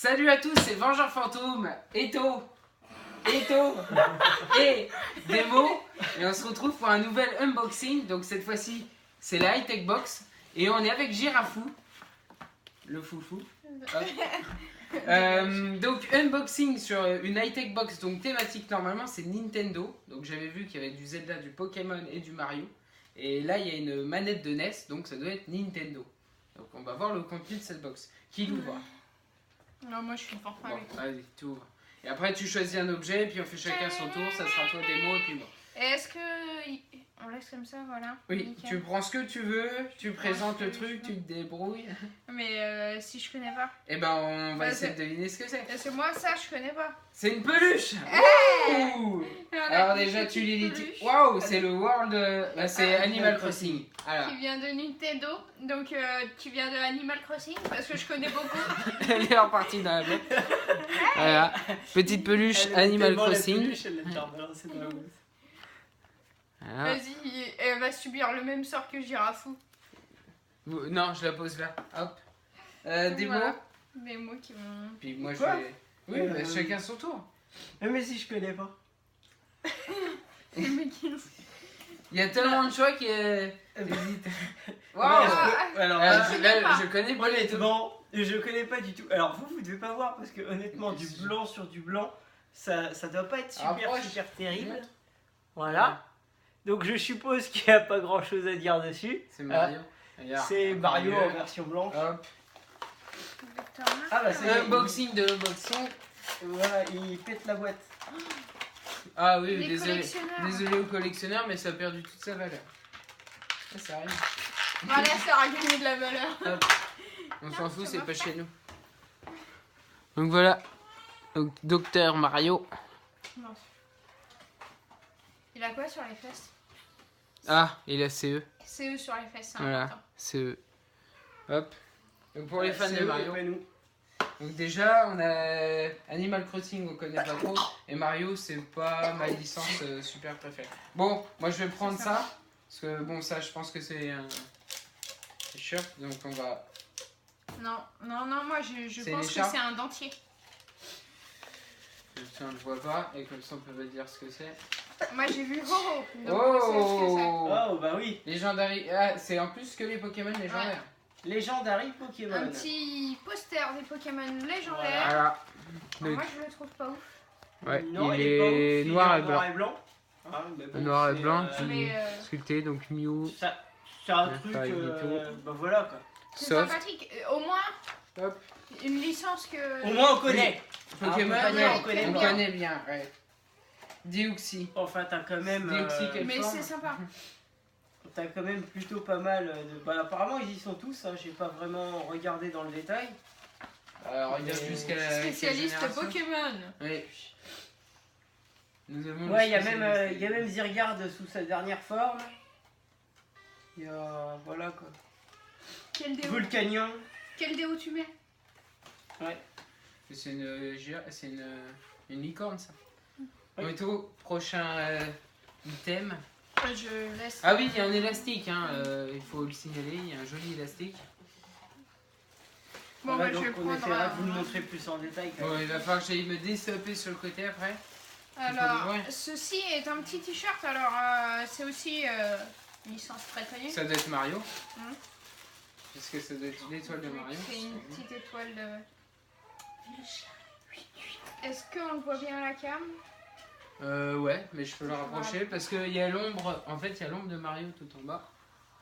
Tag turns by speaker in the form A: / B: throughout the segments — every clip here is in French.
A: Salut à tous, c'est Vengeur Fantôme, Eto et Demo. Et on se retrouve pour un nouvel unboxing. Donc cette fois-ci, c'est la high-tech box. Et on est avec Girafou, le foufou. Donc unboxing sur une high-tech box donc thématique. Normalement c'est Nintendo. Donc j'avais vu qu'il y avait du Zelda, du Pokémon et du Mario. Et là il y a une manette de NES, donc ça doit être Nintendo. Donc on va voir le contenu de cette box. Qui l'ouvre?
B: Non, moi je suis fort
A: Bon,
B: avec.
A: vas-y, tu ouvres. Et après tu choisis un objet, puis on fait chacun son tour, ça sera toi Démo et puis moi.
B: Et est-ce que. On laisse comme ça, voilà.
A: Oui,
B: Nickel.
A: tu prends ce que tu veux, tu présentes le truc, tu te débrouilles.
B: Mais si je connais pas.
A: Et ben on va
B: Bah,
A: essayer de deviner ce que c'est.
B: Parce que moi, ça, je connais pas.
A: C'est une peluche. Ouh.
B: Voilà,
A: Alors
B: une
A: déjà tu
B: petite
A: lis.
B: peluche
A: Waouh, c'est le World. Bah, c'est Animal Crossing. Alors,
B: Qui vient de Nintendo. Donc tu viens de Animal Crossing. Parce que je connais beaucoup.
A: elle est repartie dans la boîte. Voilà, petite peluche Animal Crossing. Voilà.
B: Vas-y, elle va subir le même sort que Girafou.
A: Non, je la pose là. Hop. Des
B: Voilà.
A: mots.
B: Des mots qui vont.
A: Puis moi je
C: Quoi
A: vais. Oui, bah, chacun son tour.
C: Mais si je connais pas.
B: Les mecs qui-
A: Il y a tellement de choix qui est. Waouh!
C: Alors,
B: je connais pas.
A: Je connais pas les tout.
C: honnêtement, je connais pas du tout. Alors vous devez pas voir parce que honnêtement, du blanc sur du blanc, ça doit pas être
A: Approche.
C: super terrible. Voilà. Donc je suppose qu'il n'y a pas grand chose à dire dessus.
A: C'est Mario. Regarde.
C: C'est Mario en
A: Hop.
C: version blanche.
B: Ah,
C: bah, c'est
A: Unboxing de l'unboxing.
C: Voilà, il pète la boîte.
A: Ah oui,
B: Les
A: désolé.
B: collectionneurs.
A: Désolé aux collectionneurs, mais ça a perdu toute sa valeur. Ça arrive.
B: Voilà, ça aura gagné de la valeur.
A: On s'en fout,
B: ça
A: c'est
B: va
A: pas
B: pas.
A: chez nous. Donc voilà. Donc Docteur Mario.
B: Non. Il a quoi sur les fesses?
A: Ah, il a CE.
B: C'est eux sur les fesses, c'est
A: Voilà,
B: important.
A: CE. Hop. Donc pour les fans
C: C'est
A: de
C: eux,
A: Mario.
C: pas nous.
A: Donc déjà, on a Animal Crossing, on connaît pas trop. Et Mario, c'est pas ma licence super préférée. Bon, moi je vais prendre
B: C'est
A: ça. Parce que bon, ça, je pense que c'est un t-shirt. Donc on va.
B: Non, moi je
A: C'est
B: pense
A: une
B: que
A: écharpe.
B: c'est un dentier.
A: Comme ça, on le voit pas. Et comme ça, on peut pas dire ce que c'est.
B: Moi j'ai vu Ho-Oh, donc je sais ce que c'est.
A: Oh!
C: Oh bah oui.
A: Légendary. Ah, c'est en plus que les Pokémon légendaires.
C: Legendary Pokémon.
B: Un petit poster des Pokémon légendaires.
A: Voilà.
B: Alors,
A: Donc,
B: moi je le trouve pas ouf.
A: ouais,
C: Non,
A: il
C: est pas ouf,
A: est
C: il
A: noir
C: est
A: et
C: en
A: blanc.
C: noir et blanc. Ah, mais bon,
A: Noir et
C: c'est,
A: blanc,
B: Mais
A: Sculpté, donc Mew.
C: C'est un
A: Ouais,
C: truc,
A: pareil,
C: bah voilà quoi.
B: c'est
A: Soft.
B: sympathique. Au moins,
A: Hop.
B: une licence que.
C: Au moins on connaît.
A: Pokémon,
C: Ah,
A: ouais,
C: on connaît
A: on
C: bien.
A: connaît bien. Ouais. Dioxy.
C: Enfin t'as quand même,
A: Dioxy, quelle
B: Mais
A: forme?
B: c'est sympa.
C: t'as quand même plutôt pas mal de. Bah apparemment ils y sont tous. Hein. J'ai pas vraiment regardé dans le détail.
A: Alors, regarde
C: Mais-
A: jusqu'à la
B: Spécialiste
A: quelle génération?
B: Pokémon.
A: Oui. Nous avons
C: Ouais,
A: le
C: il y a même,
A: spécialiste.
C: y a même Zirgard sous sa dernière forme. Il y a, voilà quoi.
B: Quel déo?
C: Vulcanion.
B: Quel déo tu mets?
A: C'est une licorne, ça.
C: Oui.
A: On est au prochain item.
B: Je laisse.
A: Ah oui, il y a un élastique, hein, il faut le signaler, il y a un joli élastique.
B: Bon,
C: Voilà,
B: bah, je vais
C: donc on
B: prendre.
C: essaiera de vous le montrer plus en détail. quand
A: Bon,
C: même.
A: il va falloir que j'aille me déstopper sur le côté après.
B: Alors,
A: Ouais.
B: ceci est un petit t-shirt. Alors, c'est aussi licence très connue.
A: Ça doit être Mario.
B: Hein?
A: Parce que ça doit être l'étoile de Mario.
B: C'est une petite étoile de. Est-ce qu'on le voit bien à la cam?
A: Ouais, mais je peux le rapprocher parce qu'il y a l'ombre, en fait il y a l'ombre de Mario tout en bas.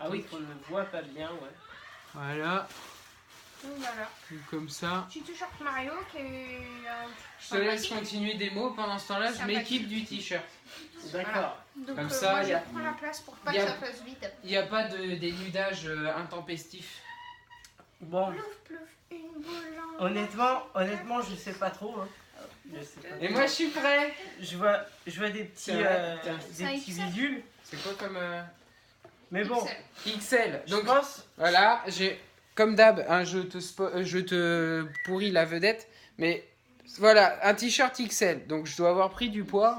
C: Ah oui, qu'on ne voit pas bien, ouais.
A: Voilà,
B: Donc voilà.
A: comme ça.
B: Petit t-shirt Mario qui est.
A: Je te laisse continuer des mots, pendant ce temps-là je m'équipe du t-shirt.
C: D'accord.
B: Donc,
A: Comme ça,
B: moi,
A: y
B: je
A: a-
B: prends la place pour pas
A: y a-
B: que ça fasse vite.
A: Il n'y a pas de dénudage intempestif.
C: Bon,
B: Plouf, plouf, une boule en
C: honnêtement, je sais pas trop. Hein. Je sais pas.
A: Et moi je suis prêt.
C: Je vois des petits,
A: C'est vrai, tiens.
C: des
B: C'est un
C: petits
B: XL.
C: bidules.
A: C'est quoi comme
C: Mais bon,
B: XL.
A: XL?
C: je
A: Donc
C: pense.
A: voilà, j'ai comme d'hab, hein, je te pourris la vedette, mais voilà, un t-shirt XL. Donc je dois avoir pris du poids.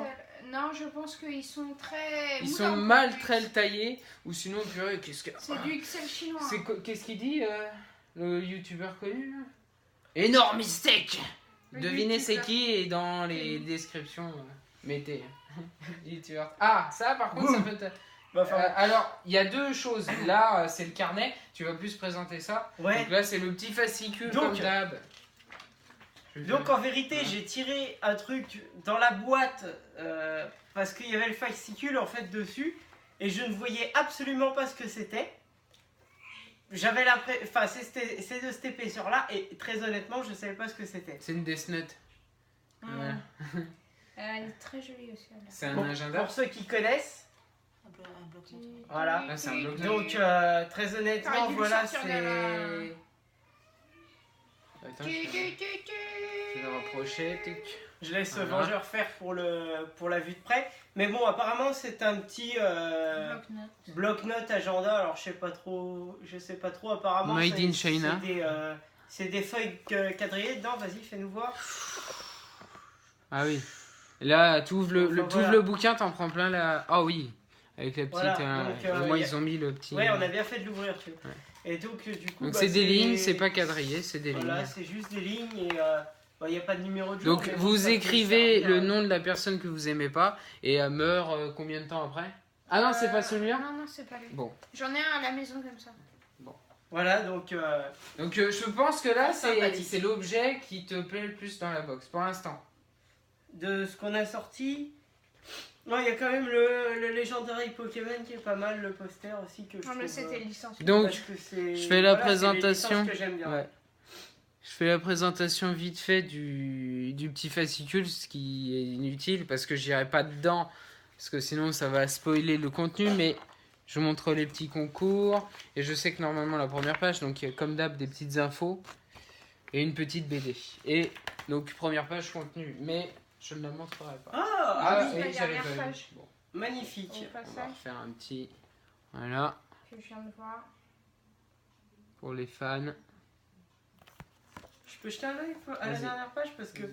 B: Non, je pense qu'ils sont très.
A: Ils
B: moulants,
A: sont mal
B: quoi.
A: très taillés, ou sinon, purée, qu'est-ce que.
B: C'est du XL chinois.
A: Qu'est-ce qu'il dit, le youtubeur connu là Énorme steak.
B: Le
A: Devinez c'est
B: youtubeur.
A: qui et dans les descriptions, mettez. youtubeur. Ah, ça par contre, ça peut être...
C: Bah, enfin,
A: alors, il y a deux choses. Là, c'est le carnet. Tu vas plus présenter ça.
C: ouais.
A: Donc là, c'est le petit fascicule
C: Donc-
A: comme d'hab.
C: Donc en vérité, j'ai tiré un truc dans la boîte parce qu'il y avait le fascicule en fait dessus et je ne voyais absolument pas ce que c'était. J'avais l'impression, enfin c'est de cette épaisseur-là et très honnêtement, je savais pas ce que c'était.
A: C'est une Death Note. Voilà.
B: Elle est très jolie aussi. elle.
A: C'est un
C: Pour,
A: agenda.
C: pour ceux qui connaissent,
D: Un bloc-notes.
C: voilà.
A: Ah, c'est un bloc-notes.
C: Donc très honnêtement,
B: T'aurais dû le
C: voilà,
B: sortir de
C: c'est.
B: la-
A: Attends, je vais le rapprocher. Tic.
C: Je laisse
A: Voilà.
C: Vengeur faire pour la vue de près. Mais bon, apparemment c'est un petit
B: Bloc-notes.
C: bloc-notes agenda. Alors je sais pas trop. Apparemment.
A: Made
C: c'est-
A: in China.
C: C'est des feuilles quadrillées dedans. Vas-y, fais-nous voir.
A: Ah oui. Là, tu ouvres
C: Enfin,
A: t'ouvres
C: voilà.
A: le bouquin, t'en prends plein la. Ah oui. Avec la petite.
C: Voilà, donc,
A: au moins,
C: y a-
A: ils ont mis le petit.
C: Ouais, on a bien fait de l'ouvrir. Tu vois.
A: Ouais.
C: Et donc du coup.
A: Donc
C: bah,
A: c'est des lignes, c'est pas quadrillé, c'est des
C: Voilà,
A: lignes.
C: c'est juste des lignes et il n'y a pas de numéro de jour.
A: Donc
C: mais bon,
A: vous
C: ça peut
A: écrivez
C: servir,
A: le nom de la personne que vous aimez pas et elle meurt combien de temps après? Ah non, c'est pas celui-là?
B: Non, non, c'est pas lui.
A: Bon.
B: J'en ai un à la maison comme ça.
C: Voilà, donc.
A: Donc je pense que là
C: Sympathique.
A: c'est l'objet qui te plaît le plus dans la box pour l'instant.
C: De ce qu'on a sorti. Non, il y a quand même le Legendary Pokémon qui est pas mal, le poster aussi que je
B: Non, mais
C: trouve,
B: c'était licencié.
A: Donc
C: parce que c'est-
A: je fais la
C: voilà, c'est les
A: présentation.
C: licences que j'aime bien.
A: Ouais. Je fais la présentation vite fait du petit fascicule, ce qui est inutile parce que j'irai pas dedans, parce que sinon ça va spoiler le contenu, mais je vous montre les petits concours, et je sais que normalement la première page, donc il y a comme d'hab des petites infos, et une petite BD. Et donc première page contenu, mais je ne la montrerai pas.
C: Ah,
B: oui, la
A: et j'avais
B: dernière
A: pas vu.
B: page.
A: Bon,
C: magnifique.
B: Au
A: on va
B: passage
A: refaire un petit... Voilà,
B: que je viens de voir.
A: pour les fans.
C: Je peux jeter un œil à la
A: Vas-y.
C: dernière page parce que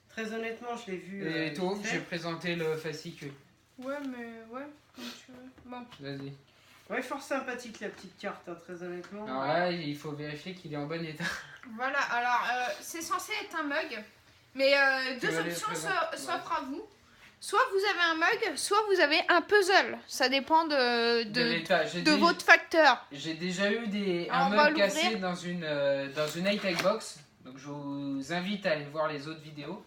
C: très honnêtement, je l'ai vu.
A: Et toi,
C: vite fait.
A: j'ai présenté le fascicule.
B: Ouais, mais ouais, comme tu veux. Bon,
A: Vas-y.
C: Ouais, fort sympathique la petite carte, hein, très honnêtement.
A: Alors là, il faut vérifier qu'il est en bon état.
B: voilà. Alors, c'est censé être un mug, mais
A: Tu
B: deux
A: vas les
B: options
A: présenter.
B: s'offrent à vous. Soit vous avez un mug, soit vous avez un puzzle. Ça dépend
A: De l'état.
B: de votre facteur.
A: J'ai déjà eu
B: Alors,
A: un
B: on va
A: mug cassé
B: l'ouvrir.
A: dans une high-tech box. Donc je vous invite à aller voir les autres vidéos.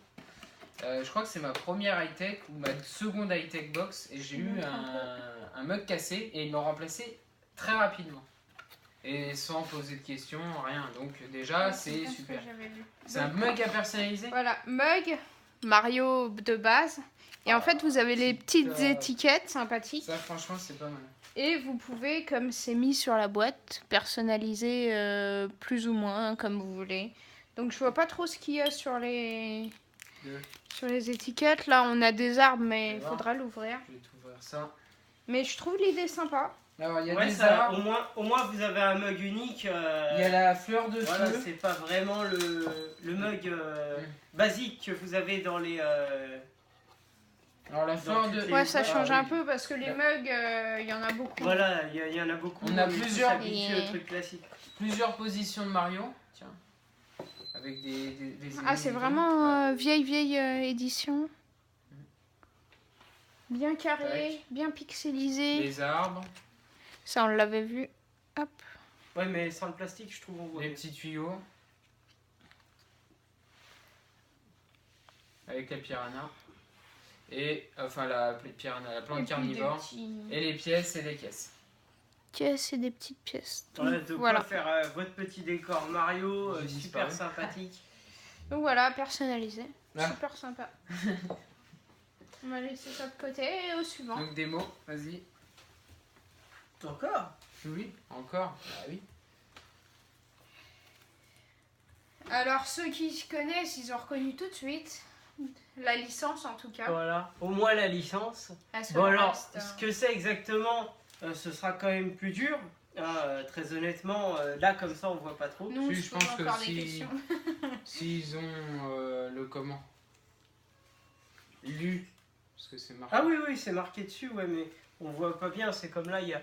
A: Je crois que c'est ma première high-tech ou ma seconde high-tech box. Et j'ai eu un mug cassé et ils l'ont remplacé très rapidement. Et sans poser de questions, rien. Donc déjà, c'est
B: comme ça que
A: super.
B: j'avais vu.
A: C'est un
B: Donc,
A: mug à personnaliser.
B: Voilà, mug, Mario de base. Et en fait, vous avez les petites étiquettes sympathiques.
A: Ça, franchement, c'est pas mal.
B: Et vous pouvez, comme c'est mis sur la boîte, personnaliser plus ou moins comme vous voulez. Donc je vois pas trop ce qu'il y a sur les étiquettes. Là, on a des arbres, mais il
A: voir.
B: faudra l'ouvrir.
A: Je vais t'ouvrir ça.
B: Mais je trouve l'idée sympa.
A: Alors, il y a
C: Ouais,
A: des
C: ça,
A: arbres.
C: au moins vous avez un mug unique.
A: Il y a la fleur de
C: Voilà,
A: feu.
C: c'est pas vraiment le mug basique que vous avez dans les.
A: Alors, la fleur de...
C: toutes les-
B: Ouais, ça
C: voilà,
B: change
C: oui.
B: un peu parce que les mugs, il y en a beaucoup.
C: Voilà, il y en a beaucoup.
A: On a
C: est tous
A: plusieurs.
C: habitués
B: Et-
C: au truc classique.
A: Plusieurs positions de Mario. Tiens. Avec des
B: Ah, c'est
A: ennemis.
B: vraiment
A: Ouais.
B: vieille édition. Bien carré,
A: Tac.
B: bien pixelisé.
A: Les arbres,
B: Ça, on l'avait vu. Hop.
C: Ouais, mais sans le plastique, je trouve on voit.
A: les
C: mieux.
A: petits tuyaux. Avec la piranha. Et, enfin, la piranha, la plante
B: Et puis des
A: carnivore.
B: petits-
A: Et les pièces et les caisses.
B: Caisses et des petites pièces.
C: Voilà, de
B: Voilà.
C: quoi faire votre petit décor Mario,
A: J'ai
C: super
A: disparu.
C: sympathique.
B: Donc voilà, personnalisé.
A: Ah.
B: Super sympa. On va laisser ça de côté et au suivant.
A: Donc, des mots, vas-y.
C: Encore
A: Oui, encore. Bah oui.
B: Alors ceux qui se connaissent, ils ont reconnu tout de suite. La licence en tout cas.
C: Voilà, au moins la licence.
B: Elle se
C: Bon alors,
B: reste,
C: ce que c'est exactement, ce sera quand même plus dur. Très honnêtement, là comme ça on voit pas trop.
B: Nous,
A: Si,
B: je
A: je pense que
B: encore des
A: si-
B: questions.
A: S'ils ont le comment lu, parce que c'est marqué.
C: Ah oui, oui, c'est marqué dessus, ouais, mais on voit pas bien. C'est comme là,
A: Vas-y.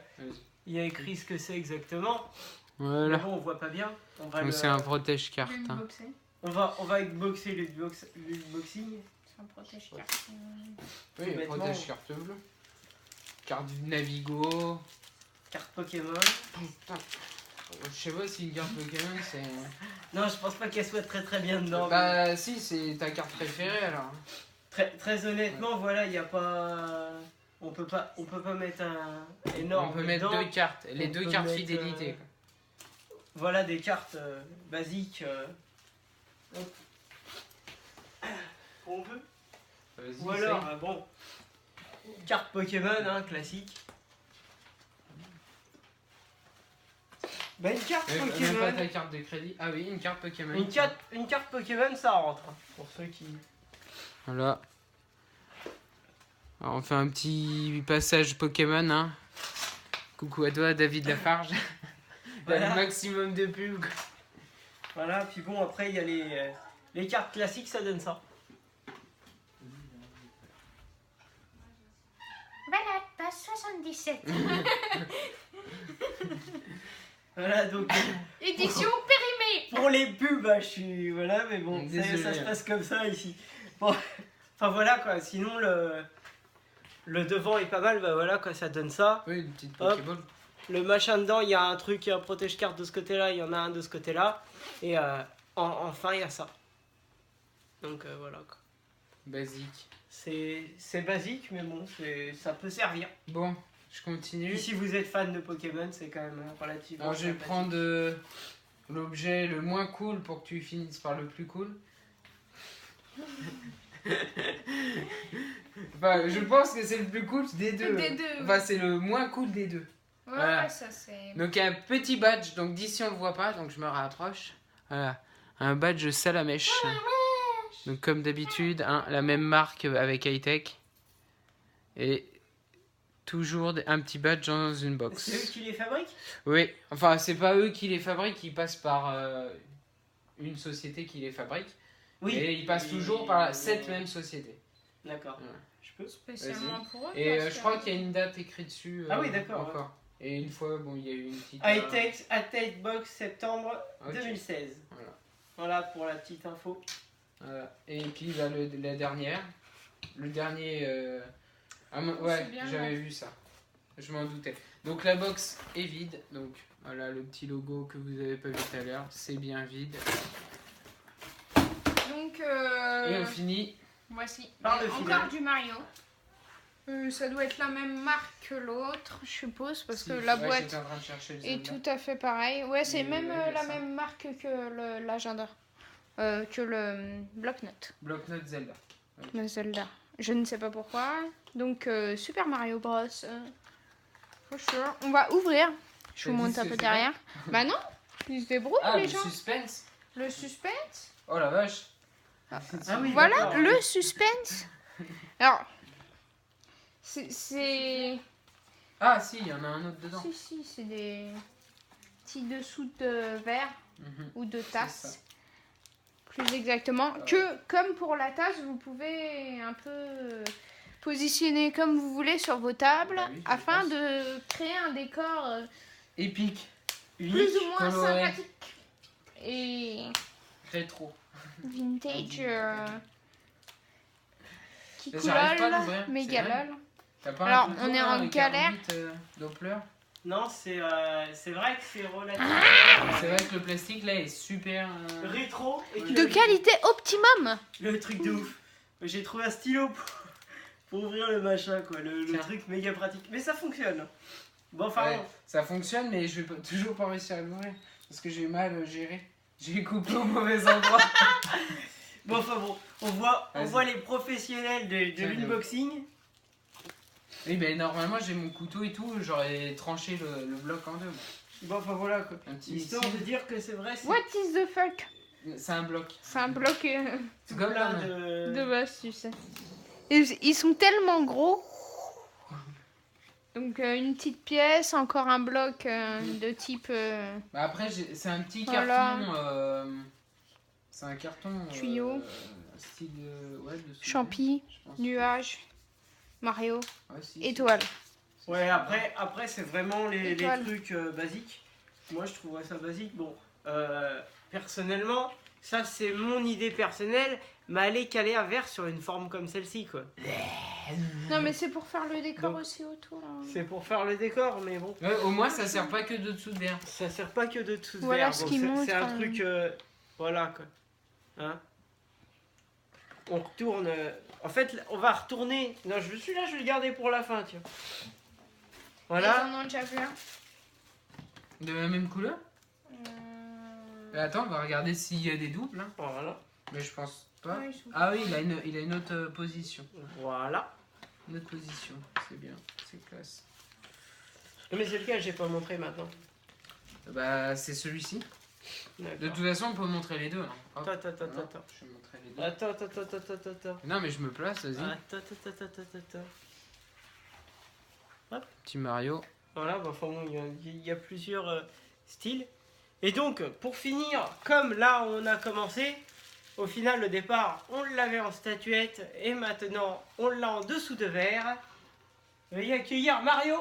C: il y a écrit ce que c'est exactement.
A: Voilà.
C: Mais bon, on voit pas bien. On va
A: Donc
C: le-
A: c'est un protège-carte.
B: Je vais
A: hein.
B: me boxer.
C: On va unboxer l'unboxing.
B: C'est un protège-carte.
A: Oui,
C: bêtement.
A: protège carte bleue. Carte du Navigo.
C: Carte Pokémon.
A: Putain. Je sais pas si une carte Pokémon c'est.
C: Non, je pense pas qu'elle soit très bien dedans.
A: Bah si, c'est ta carte préférée alors.
C: Très honnêtement, voilà, il y a pas. On peut pas mettre un énorme.
A: On peut mettre
C: dedans.
A: deux cartes, les
C: On
A: deux
C: peut
A: cartes
C: mettre,
A: fidélité. Quoi.
C: Voilà des cartes basiques. Hop. On veut.
A: Vas-y,
C: Ou alors,
A: essaye.
C: bon. Carte Pokémon, hein, classique. Bah une carte
A: Même pas
C: Pokémon.
A: ta carte de crédit. Ah oui, une carte Pokémon.
C: Une carte Pokémon, ça rentre. Hein, pour ceux qui.
A: Voilà. Alors, on fait un petit passage Pokémon. Hein. Coucou à toi, David Lafarge.
C: Voilà.
A: Le maximum de pubs. Quoi.
C: Voilà, puis bon, après, il y a les cartes classiques, ça donne ça.
B: Voilà, page 77.
C: Voilà, donc.
B: Édition périmée.
C: Pour les pubs, bah, je suis. Voilà, mais bon,
A: Désolé.
C: ça se passe comme ça ici. Bon, enfin voilà quoi, sinon le devant est pas mal, bah voilà quoi, ça donne ça.
A: Oui, une petite
C: Hop.
A: Pokéball.
C: Le machin dedans, il y a un truc, il y a un protège-carte de ce côté-là, il y en a un de ce côté-là. Et enfin, il y a ça. Donc voilà quoi.
A: Basique.
C: C'est basique, mais bon, ça peut servir.
A: Bon, je continue.
C: Et si vous êtes fan de Pokémon, c'est quand même relativement.
A: Alors, je vais
C: sympathique.
A: prendre l'objet le moins cool pour que tu finisses par le plus cool. Enfin, je pense que c'est le plus cool des deux.
B: Des deux.
A: Enfin, c'est le moins cool des deux.
B: Ouais,
A: Voilà.
B: ça c'est.
A: Donc, un petit badge. Donc, d'ici, on le voit pas. Donc, je me rapproche. Voilà. Un badge Salamèche. Donc, comme d'habitude, hein, la même marque avec high-tech. Et toujours un petit badge dans une box.
C: C'est eux qui les fabriquent?
A: Oui, enfin, c'est pas eux qui les fabriquent, ils passent par une société qui les fabrique.
C: Oui.
A: Et ils passent toujours par cette même société.
C: D'accord.
A: Ouais.
C: Je peux?
B: Spécialement pour eux.
A: Et
B: parce
A: je
B: que-
A: crois qu'il y a une date écrite dessus.
C: Ah oui, d'accord,
A: Encore. Et une fois, bon, il y a eu une petite.
C: High-Tech Box septembre
A: Ok.
C: 2016.
A: Voilà.
C: Voilà pour la petite info.
A: Voilà. Et puis bah, la dernière. Le dernier. Ouais,
B: C'est bien,
A: j'avais vu ça. Je m'en doutais. Donc la box est vide. Donc voilà le petit logo que vous avez pas vu tout à l'heure. C'est bien vide.
B: Donc,
A: Et on finit.
B: voici.
C: Par le
B: Encore
C: final.
B: du Mario. Ça doit être la même marque que l'autre, je suppose, parce que
A: Si,
B: la
A: ouais,
B: boîte
A: j'étais en train de chercher le
B: est
A: Zelda.
B: tout à fait pareil. Ouais, c'est
A: Mais
B: même
A: ouais,
B: la
A: ça.
B: même marque que l'agenda. Que le bloc-notes.
A: Bloc-notes Zelda.
B: Le Zelda. Je ne sais pas pourquoi. Donc, Super Mario Bros. For sure. On va ouvrir. Je
A: T'as
B: vous
A: dit
B: montre
A: ce
B: un
A: que
B: peu
A: c'est
B: derrière. Bah non, ils se débrouillent
A: Ah,
B: les
A: le
B: gens.
A: suspense.
B: Le suspense.
A: Oh la vache.
C: Ah oui,
B: Voilà,
C: d'accord,
B: le
C: ouais.
B: suspense. Alors, c'est...
A: Ah si, il y en a un autre dedans.
B: Si, c'est des petits dessous de verre
A: Mhm.
B: ou de
A: ça.
B: tasse. Plus exactement. Que, comme pour la tasse, vous pouvez un peu positionner comme vous voulez sur vos tables
A: Bah oui, je
B: afin
A: pense.
B: de créer un décor
A: Épique.
B: plus ou moins
A: coloré.
B: sympathique et
A: Rétro.
B: vintage qui
A: Mais j'arrive pas à
B: coulole,
A: l'ouvrir,
B: méga
A: c'est vrai.
B: lol.
A: T'as pas
B: Alors,
A: un couteau,
B: on est
A: là,
B: en
A: avec
B: galère.
A: 48, Doppler
C: Non, c'est vrai que c'est relativement
A: C'est vrai que le plastique là est super.
C: rétro et que
B: De qualité optimum.
C: le truc de ouf. J'ai trouvé un stylo pour ouvrir le machin quoi, le
A: Tiens.
C: truc méga pratique. Mais ça fonctionne. Bon enfin
A: Ouais,
C: bon.
A: ça fonctionne, mais je vais toujours pas réussir à l'ouvrir parce que j'ai mal géré. J'ai coupé au mauvais endroit.
C: Bon enfin bon, on
A: Vas-y.
C: voit les professionnels de
A: Tiens,
C: l'unboxing.
A: Oui, ben normalement j'ai mon couteau et tout, j'aurais tranché le bloc en deux.
C: Bon enfin voilà quoi.
A: Un petit
C: Histoire de
A: missile.
C: dire que c'est vrai, c'est
B: What is the fuck?
A: C'est un bloc.
B: C'est un bloc
A: C'est comme
C: plein
A: là.
B: de base, tu sais. Ils sont tellement gros. Donc une petite pièce, encore un bloc de type
A: Bah après, c'est un petit
B: Voilà.
A: carton. C'est un carton.
B: Tuyau.
A: Style. Ouais, de
B: champi,
A: je pense.
B: nuage, Mario,
A: Ouais, si, si.
B: étoile.
C: Ouais, après c'est vraiment les
B: Étoile.
C: trucs basiques. Moi, je trouverais ça basique. Bon, personnellement, ça c'est mon idée personnelle, mais aller caler un verre sur une forme comme celle-ci, quoi.
B: Non, mais c'est pour faire le décor
C: Donc,
B: aussi autour. Hein.
C: C'est pour faire le décor, mais bon.
A: Ouais, au moins, ça sert pas que de dessous de verre.
C: Ça sert pas que de dessous de
B: Voilà
C: verre.
B: ce
C: Bon,
B: qui
C: c'est
B: montre,
C: un truc, voilà quoi. Hein, on retourne. En fait, on va retourner. Non, je suis là, je vais le garder pour la fin, tiens. Voilà.
B: Ils en ont déjà vu un.
A: De la même couleur. Attends, on va regarder s'il y a des doubles. Hein.
C: Voilà.
A: Mais je pense pas.
B: Ouais, ils sont-
A: Ah oui, il a une autre position.
C: Voilà.
A: Une autre position. C'est bien. C'est classe.
C: Non, mais c'est lequel j'ai pas montré maintenant.
A: Bah, c'est celui-ci. De
C: D'accord.
A: toute façon, on peut montrer les deux. Hein. Hop.
C: Attends.
A: Voilà, je vais montrer les deux.
C: Attends.
A: Non, mais je me place, vas-y.
C: Attends.
A: Petit Mario.
C: Voilà, bah, enfin bon, il y a plusieurs styles. Et donc, pour finir, comme là on a commencé, au final, le départ, on l'avait en statuette et maintenant on l'a en dessous de verre. Veuillez accueillir Mario.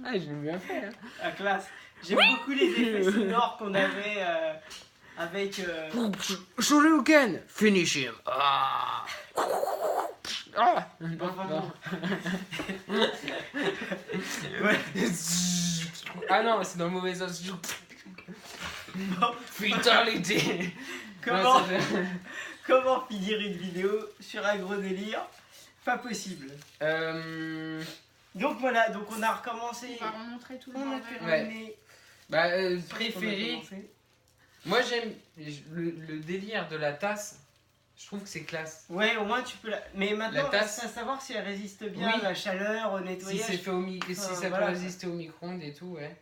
A: Ah, j'ai bien fait. Hein.
C: La classe. J'aime beaucoup les effets sonores qu'on avait avec.
A: Shoryuken, finish him. Ah. Ah. Non,
C: Enfin,
A: non.
C: Ouais.
A: Ah non, c'est dans le mauvais sens.
C: Bon,
A: Fatality.
C: comment,
A: Ouais, ça fait-
C: comment finir une vidéo sur un gros délire? Pas possible. Donc voilà, donc on a recommencé.
B: On va remontrer tout le
C: On a
B: monde.
C: fait
A: Ouais.
C: ramener.
A: Bah,
C: On a
A: préféré.
C: commencé.
A: Moi, j'aime le délire de la tasse. Je trouve que c'est classe.
C: Ouais, au moins tu peux la. Mais maintenant,
A: La tasse.
C: reste à savoir si elle résiste bien
A: Oui.
C: à la chaleur, au
A: Si
C: nettoyage.
A: c'est fait si ça
C: voilà.
A: peut résister au micro-ondes et tout, ouais.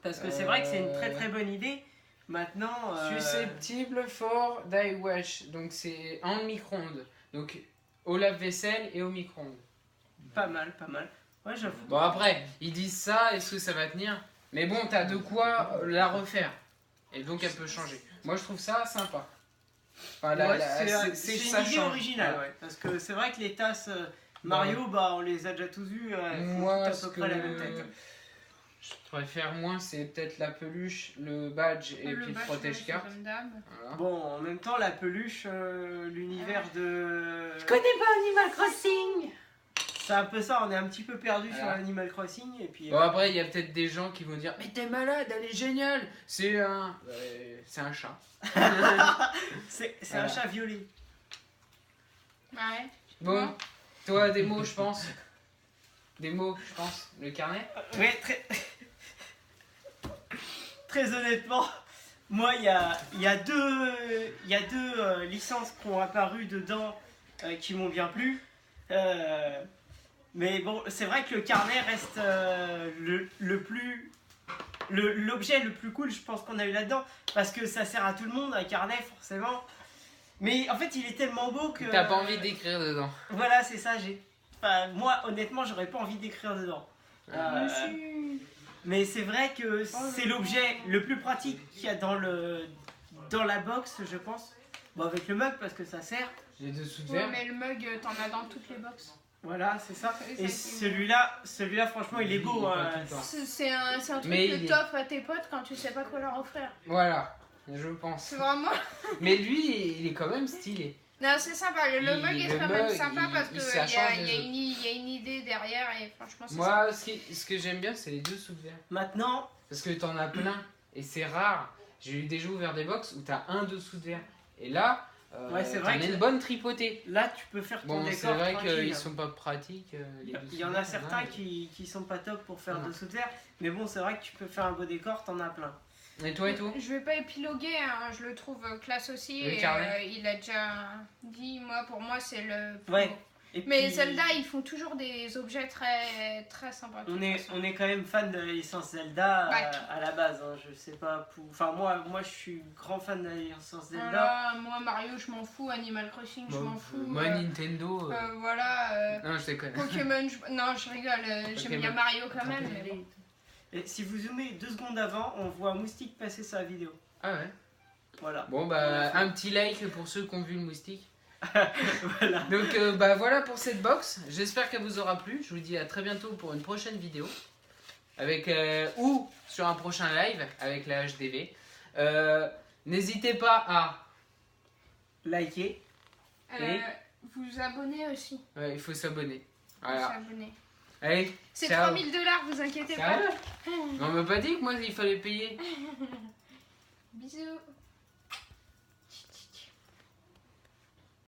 C: Parce que c'est vrai que c'est une très très bonne idée. Maintenant.
A: Susceptible for dye wash. Donc, c'est en micro-ondes. Donc, au lave-vaisselle et au micro-ondes.
C: Pas mal. Ouais, j'avoue.
A: Bon, après, ils disent ça, est-ce que ça va tenir? Mais bon, t'as de quoi la refaire. Et donc, elle peut changer. Moi, je trouve ça sympa. Enfin,
C: Ouais, c'est
A: ça
C: une idée
A: change.
C: originale,
A: Voilà.
C: ouais. Parce que c'est vrai que les tasses Mario, bah on les a déjà tous vues. Elles font
A: Moi,
C: toutes à
A: ce
C: peu
A: que
C: près la même tête.
A: je préfère moins, c'est peut-être la peluche, le badge et puis le
B: badge,
A: protège-carte.
B: ouais, c'est comme d'hab.
A: Voilà.
C: Bon, en même temps, la peluche, l'univers de.
A: Je connais pas Animal Crossing.
C: C'est un peu ça, on est un petit peu perdu sur
A: Voilà.
C: Animal Crossing. Et puis.
A: Bon, après, il y a peut-être des gens qui vont dire mais t'es malade, elle est géniale. C'est un chat.
C: C'est
A: Voilà.
C: un chat violet.
B: Ouais.
A: Bon, toi des mots, je pense. Des mots, je pense. Le carnet.
C: Ouais, très. Très honnêtement, moi, il y a deux licences qui ont apparu dedans qui m'ont bien plu. Mais bon, c'est vrai que le carnet reste l'objet le plus cool, je pense qu'on a eu là-dedans. Parce que ça sert à tout le monde, un carnet, forcément. Mais en fait, il est tellement beau que.
A: T'as pas envie d'écrire dedans.
C: Voilà, c'est ça. Enfin, moi, honnêtement, j'aurais pas envie d'écrire dedans. Mais c'est vrai que c'est l'objet le plus pratique qu'il y a dans la box, je pense. Bon, avec le mug, parce que ça sert.
A: J'ai dessous de
B: Ouais,
A: verre.
B: mais le mug, t'en as dans toutes les boxes.
C: Voilà, c'est ça.
B: Et
C: Et
B: ça,
C: celui-là, franchement, il est beau.
A: Il est pas
C: hein.
A: tout le temps.
B: C'est un truc
A: Mais
B: que
A: il est-
B: t'offres à tes potes quand tu sais pas quoi leur offrir.
A: Voilà, je pense.
B: C'est vraiment.
A: Mais lui, il est quand même stylé.
B: Non, c'est sympa. Le mug est
A: le
B: quand même
A: mug,
B: sympa parce
A: il-
B: qu'il
A: ça
B: y a
A: change les autres.
B: une idée derrière et franchement, c'est
A: Moi, ce que j'aime bien, c'est les dessous de verre.
C: Maintenant,
A: Parce que t'en as plein. Et c'est rare. J'ai eu déjà ouvert des box où t'as un dessous de verre. Et là,
C: Ouais, c'est
A: t'en
C: vrai
A: as
C: que-
A: une bonne tripotée.
C: là, tu peux faire ton
A: Bon,
C: décor.
A: c'est vrai
C: tranquille.
A: qu'ils sont pas pratiques. Les dessous
C: Il y en
A: de
C: a
A: verre,
C: certains
A: hein.
C: qui sont pas top pour faire
A: Non.
C: dessous de verre. Mais bon, c'est vrai que tu peux faire un beau décor, t'en as plein.
A: Et toi et tout
B: Je vais pas épiloguer, hein, je le trouve classe aussi.
A: Le
B: Et,
A: carnet.
B: il a déjà dit, pour moi, c'est le plus
C: Ouais.
B: beau.
C: Et
B: Mais
C: puis,
B: Zelda, ils font toujours des objets très, très sympas. de
C: on
B: toute
C: est,
B: façon.
C: on est quand même fan de la licence Zelda
B: Ouais.
C: à la base. Hein. Je sais pas. Enfin, moi, je suis grand fan de la licence Zelda.
B: Voilà, moi, Mario, je m'en fous. Animal Crossing, je m'en fous.
A: Moi, Nintendo.
B: Voilà.
A: Non, je déconne.
B: Pokémon, non, je rigole. J'aime
A: Pokémon.
B: bien Mario quand même. Mais bon.
C: Et si vous zoomez 2 secondes avant, on voit Moustique passer sa vidéo.
A: Ah ouais.
C: Voilà.
A: Bon, bah, un petit like pour ceux qui ont vu le moustique.
C: Voilà.
A: Donc bah voilà pour cette box, j'espère qu'elle vous aura plu, je vous dis à très bientôt pour une prochaine vidéo avec ou sur un prochain live avec la HDV. N'hésitez pas à
C: liker. Et
B: vous abonner aussi.
A: Ouais, il faut s'abonner.
B: Vous
A: Voilà.
B: abonner.
A: Allez,
B: C'est
A: ciao.
B: 3000 $, vous inquiétez pas.
A: Sérieux On m'a pas dit que moi il fallait payer.
B: Bisous.